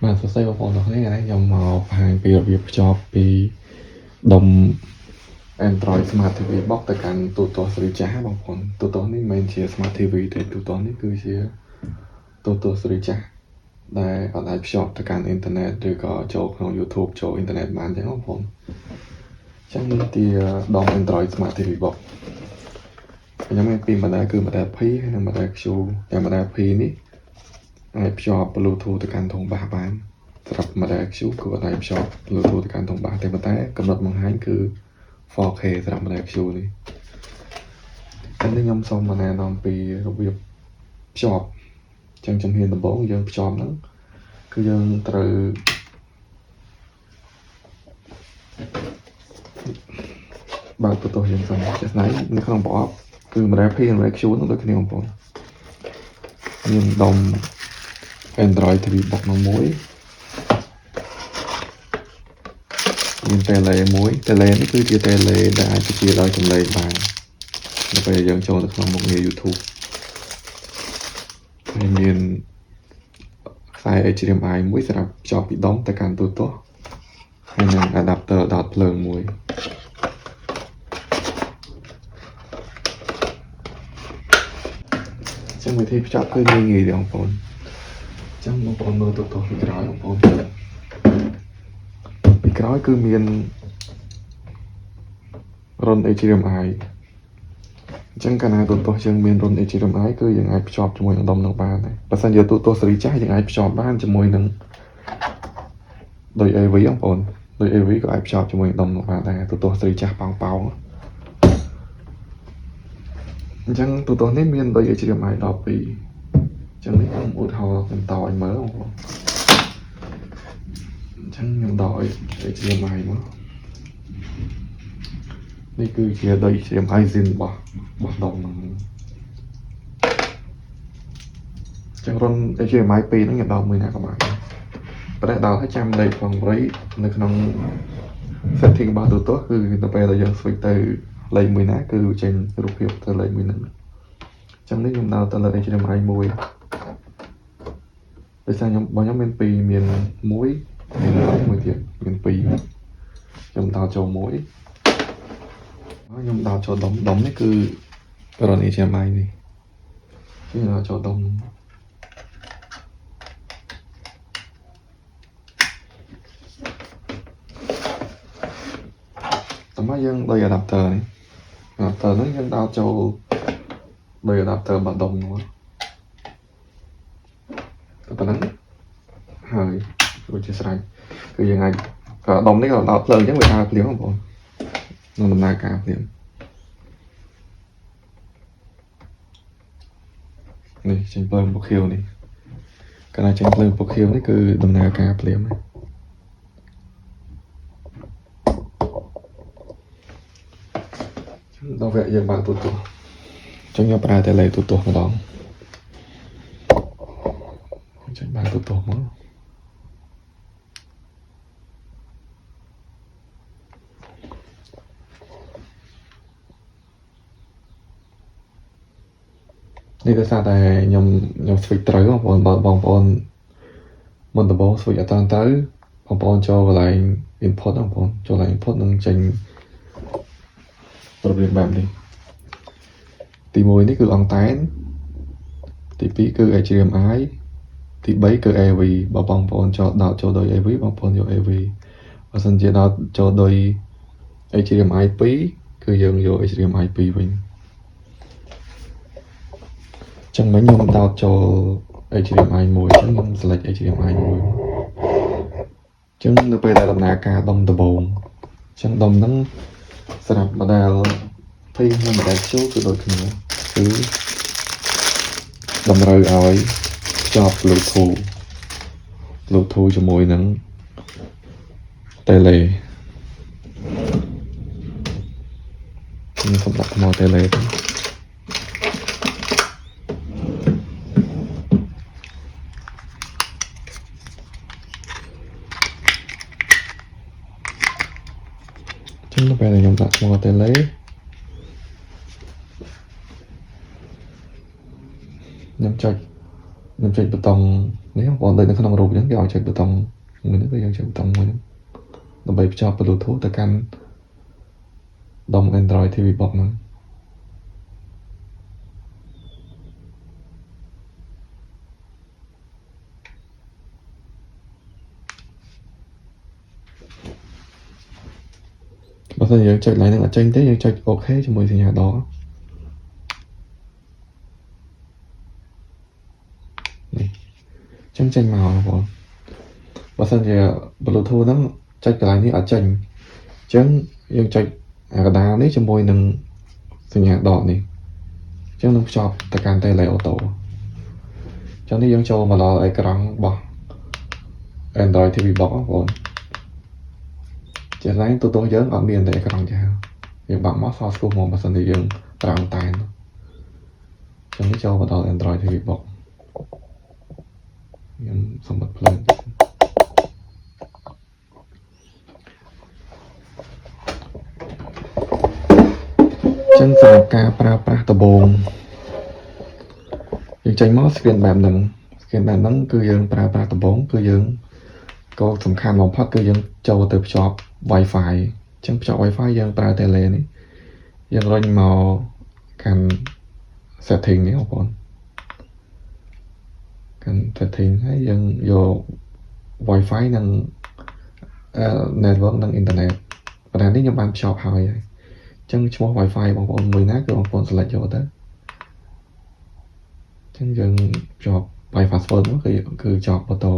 បាទសួស្តីបងប្អូនទាំងគ្នាថ្ងៃនេះខ្ញុំមកបង្ហាញពីរបៀបភ្ជាប់ពីដុំ Android Smart TV Box ទៅកាន់ទូទាស់ស៊េរីចាស់បងប្អូនទូទាស់នេះមិនមែនជា Smart TV ទេទូទាស់នេះគឺជាទូទាស់ស៊េរីចាស់ដែលអាចភ្ជាប់ទៅកាន់អ៊ីនធឺណិតឬក៏ចូលក្នុង YouTube ចូលអ៊ីនធឺណិតបានចឹងបងប្អូនចឹងនេះជាដុំ Android Smart TV Box ខ្ញុំមានពីរ model គឺ model P ហើយនិង model Q តែ model P នេះអាចភ្ជាប់ Bluetooth ទៅកាន់ធុងបាសបានសម្រាប់ model Q គឺអាចភ្ជាប់ Bluetooth ទៅកាន់ធុងបាសតែប៉ុន្តែកំណត់បង្ហាញគឺ 4K សម្រាប់ model Q នេះខ្ញុំសូមណែនាំពីរបៀបភ្ជាប់ចឹងជំហានដំបូងយើងភ្ជាប់ហ្នឹងគឺយើងត្រូវបើកទូទាស់យើងសិនជាស្នៃនៅក្នុងប្រអប់គឺ model P និង model Q ហ្នឹងដូចគ្នាបងប្អូនមានដុំ Android TV Box នោះមួយមាន tele មួយ tele នេះគឺជា tele ដែលអាចជាដោយចម្លែកបាននៅពេលយើងចូលទៅក្នុងមុខងារ YouTube ហើយមានខ្សែ HDMI មួយសម្រាប់ភ្ជាប់ពីដុំទៅកាន់ទូទាស់ហើយនិង adapter ដោតភ្លើងមួយចឹងវិធីភ្ជាប់គឺងាយៗទេបងប្អូនចឹងបងប្អូនមើលទូទាស់ពីក្រោយបងប្អូនពីក្រោយគឺមានរុន HDMI អញ្ចឹងកាលណាទូទាស់យើងមានរុន HDMI គឺយើងអាចភ្ជាប់ជាមួយនឹងដុំនឹងបានដែរបើសិនជាទូទាស់ស៊េរីចាស់យើងអាចភ្ជាប់បានជាមួយនឹងដោយ AV បងប្អូនដោយ AV ក៏អាចភ្ជាប់ជាមួយនឹងដុំនឹងបានដែរទូទាស់ស៊េរីចាស់ប៉ោងអញ្ចឹងទូទាស់នេះមានដោយ HDMI 12អញ្ចឹងនេះខ្ញុំឧទាហរណ៍ខ្ញុំតឲ្យមើលបងប្អូនអញ្ចឹងខ្ញុំដក HDMI មកនេះគឺជាដោយ HDMI Zin របស់ដុំហ្នឹងចឹងរុន HDMI 2ហ្នឹងខ្ញុំដល់មួយណាក៏បានប៉ុន្តែដល់ឲ្យចាំលេខផង8នៅក្នុង setting របស់ទូទាស់គឺទៅពេលដែលយើង switch ទៅលេខមួយណាគឺចេញរូបភាពទៅលេខមួយហ្នឹងចឹងនេះខ្ញុំដល់ទៅលើ HDMI មួយដោយសារខ្ញុំមាន2មាន1មួយទៀតមាន2ខ្ញុំដល់ចូល1ខ្ញុំដល់ចូលដុំនេះគឺរុន HDMI នេះខ្ញុំដល់ចូលដុំតែយើងដោយ adapter នេះ adapter នេះយើងដល់ចូលដោយ adapter បាត់ដុំនោះតែប៉ុណ្ណឹងហើយដូចជាស្រេចគឺយើងអាចដុំនេះក៏ដល់ភ្លើងអញ្ចឹងវាដើរភ្លាមបងប្អូននឹងដំណើរការភ្លាមនេះចេញភ្លើងពណ៌ខៀវនេះកាលណាចេញភ្លើងពណ៌ខៀវនេះគឺដំណើរការភ្លាមដល់វគ្គយើងបើកទូទាស់អញ្ចឹងខ្ញុំប្រើតែលេខទូទាស់ម្ដងចេញបើកទូទាស់មកនេះដោយសារតែខ្ញុំ switch ត្រូវបងប្អូនមុនដំបូង switch អត់តាន់ទៅបងប្អូនចូលកន្លែង input បងប្អូនចូលកន្លែង input នឹងចេញរបៀបបែបនេះទី1នេះគឺអង់តែនទី2គឺ HDMI ទី3គឺ AV បើបងប្អូនដោតចូលដោយ AV បងប្អូនយក AV បើសិនជាដោតចូលដោយ HDMI 2គឺយើងយក HDMI 2វិញចឹងមិញខ្ញុំដោតចូល HDMI 1ចឹងខ្ញុំ select HDMI 1ចឹងនៅពេលដែលដំណើរការដុំដំបូងចឹងដុំហ្នឹងសម្រាប់ model P និង model Q គឺដូចគ្នាគឺតម្រូវឲ្យភ្ជាប់ Bluetooth ជាមួយនឹង tele ខ្ញុំសម្រាប់ថ្ម tele ទៅចឹងនៅពេលដែលខ្ញុំដាក់ថ្ម tele ខ្ញុំចុច ខ្ញុំចុចប៊ូតុងនេះបងប្អូនដូចនៅក្នុងរូបអញ្ចឹងគេឲ្យចុចប៊ូតុងមួយនេះគឺយើងចុចប៊ូតុងមួយហ្នឹងដើម្បីភ្ជាប់ Bluetooth ទៅកាន់ដុំ Android TV Box ហ្នឹងបើសិនយើងចុចឡើងនឹងអត់ចេញទេយើងចុច OK ជាមួយសញ្ញាដកនេះចឹងចេញមកបងប្អូនបើសិនជា Bluetooth ហ្នឹងចុចកន្លែងនេះអត់ចេញអញ្ចឹងយើងចុចកណ្ដាលនេះជាមួយនឹងសញ្ញាដកនេះអញ្ចឹងនឹងភ្ជាប់ទៅកាន់ Tele Auto អញ្ចឹងនេះយើងចូលមកដល់អេក្រង់របស់ Android TV Box បងប្អូនជាក់ស្ដែងទូទៅយើងអត់មានតែអេក្រង់ចាស់យើងបាក់មកសស្គូមកបើសិនជាយើងប្រើតែនអញ្ចឹងនេះចូលមកដល់ Android TV Box ខ្ញុំសម្បត្តិភ្លើងចឹងសម្រាប់ការប្រើប្រាស់ដំបូងយើងចេញមក screen បែបហ្នឹងគឺយើងប្រើប្រាស់ដំបូងគឺយើងក៏សំខាន់បំផុតគឺយើងចូលទៅភ្ជាប់ Wi-Fi អញ្ចឹងភ្ជាប់ Wi-Fi យើងប្រើ Tele នេះយើងរុញមកកាន់ setting នេះបងប្អូនកាន់ setting ហើយយើងយក Wi-Fi និង network និង internet ប៉ុន្តែនេះខ្ញុំបានភ្ជាប់ហើយអញ្ចឹងឈ្មោះ Wi-Fi បងប្អូនមួយណាគឺបងប្អូន select យកទៅអញ្ចឹងយើងភ្ជាប់ Wi-Fi password មកគឺជាប់ auto